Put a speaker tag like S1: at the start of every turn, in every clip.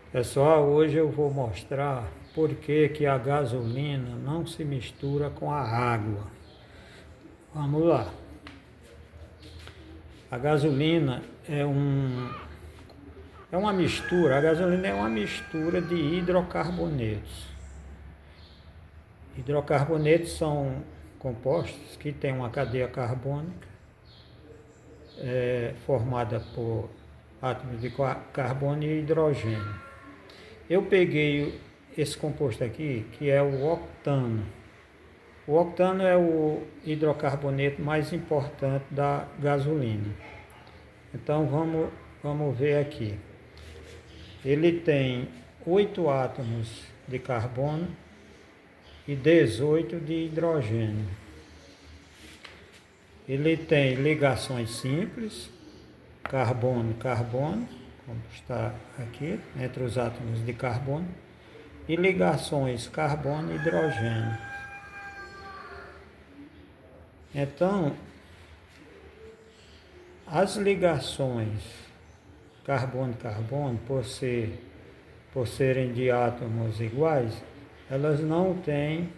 S1: Pessoal, hoje eu vou mostrar por que a gasolina não se mistura com a água. Vamos lá. A gasolina é uma mistura, a gasolina é uma mistura de hidrocarbonetos. Hidrocarbonetos são compostos que têm uma cadeia carbônica formada por átomos de carbono e hidrogênio. Eu peguei esse composto aqui, que é o octano. O octano é o hidrocarboneto mais importante da gasolina. Então vamos ver aqui. Ele tem 8 átomos de carbono e 18 de hidrogênio. Ele tem ligações simples, carbono-carbono, como está aqui, entre os átomos de carbono, e ligações carbono-hidrogênio. Então, as ligações carbono-carbono, por serem de átomos iguais, elas não têm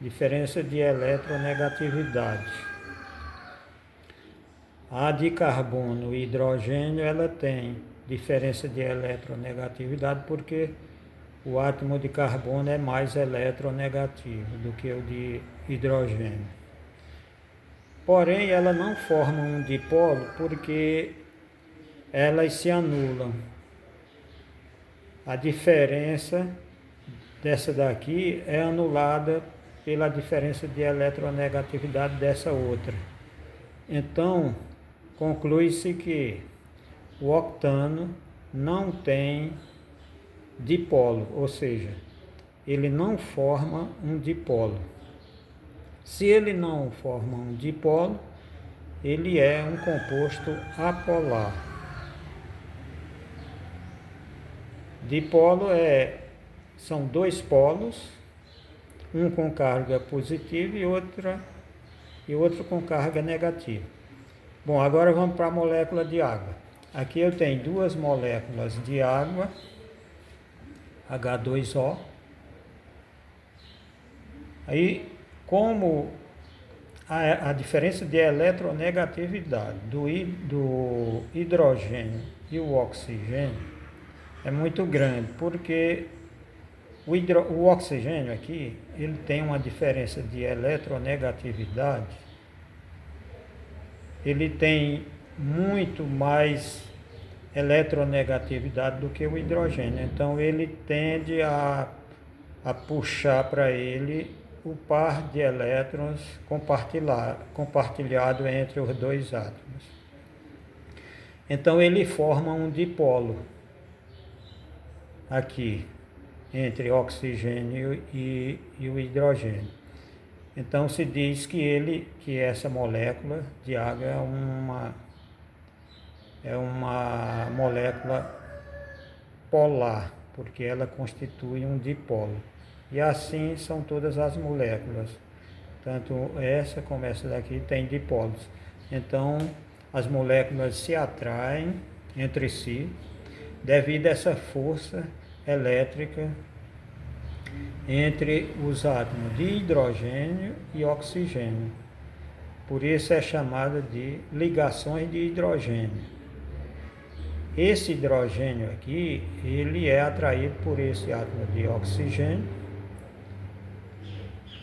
S1: diferença de eletronegatividade. A de carbono e hidrogênio, ela tem diferença de eletronegatividade porque o átomo de carbono é mais eletronegativo do que o de hidrogênio. Porém, ela não forma um dipolo porque elas se anulam. A diferença dessa daqui é anulada pela diferença de eletronegatividade dessa outra. Então, conclui-se que o octano não tem dipolo, ou seja, ele não forma um dipolo. Se ele não forma um dipolo, ele é um composto apolar. Dipolo são dois polos, um com carga positiva e outro com carga negativa. Bom, agora vamos para a molécula de água. Aqui eu tenho duas moléculas de água, H2O. Aí, como a diferença de eletronegatividade do hidrogênio e o oxigênio é muito grande, porque o oxigênio aqui, ele tem uma diferença de eletronegatividade, ele tem muito mais eletronegatividade do que o hidrogênio, então ele tende a puxar para ele o par de elétrons compartilhado entre os dois átomos. Então ele forma um dipolo aqui entre oxigênio e o hidrogênio. Então se diz que essa molécula de água é uma molécula polar, porque ela constitui um dipolo. E assim são todas as moléculas. Tanto essa como essa daqui tem dipolos. Então as moléculas se atraem entre si devido a essa força elétrica entre os átomos de hidrogênio e oxigênio. Por isso é chamada de ligações de hidrogênio. Esse hidrogênio aqui, ele é atraído por esse átomo de oxigênio,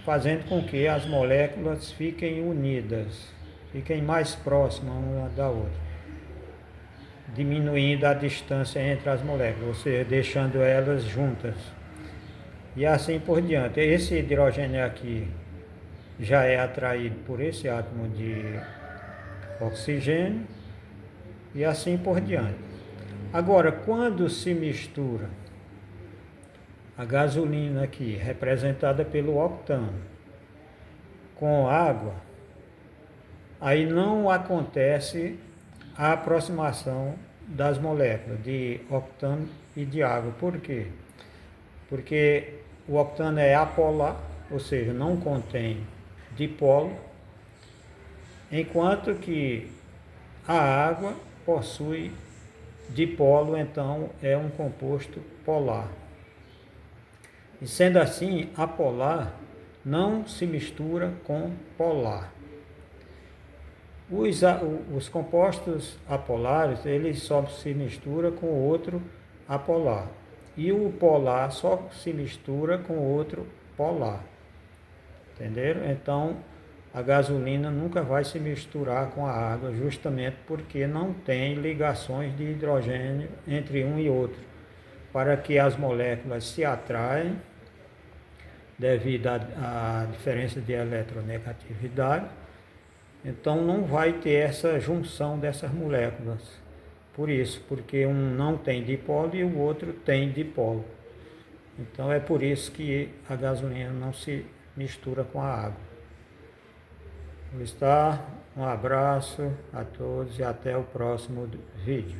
S1: fazendo com que as moléculas fiquem unidas, fiquem mais próximas uma da outra, diminuindo a distância entre as moléculas, ou seja, deixando elas juntas. E assim por diante. Esse hidrogênio aqui já é atraído por esse átomo de oxigênio e assim por diante. Agora, quando se mistura a gasolina aqui, representada pelo octano, com água, aí não acontece a aproximação das moléculas de octano e de água. Por quê? Porque o octano é apolar, ou seja, não contém dipolo, enquanto que a água possui dipolo, então é um composto polar. E sendo assim, apolar não se mistura com polar. Os compostos apolares, eles só se misturam com outro apolar. E o polar só se mistura com outro polar. Entenderam? Então, a gasolina nunca vai se misturar com a água, justamente porque não tem ligações de hidrogênio entre um e outro, para que as moléculas se atraem devido à diferença de eletronegatividade. Então não vai ter essa junção dessas moléculas. Por isso, porque um não tem dipolo e o outro tem dipolo. Então é por isso que a gasolina não se mistura com a água. Está? Um abraço a todos e até o próximo vídeo.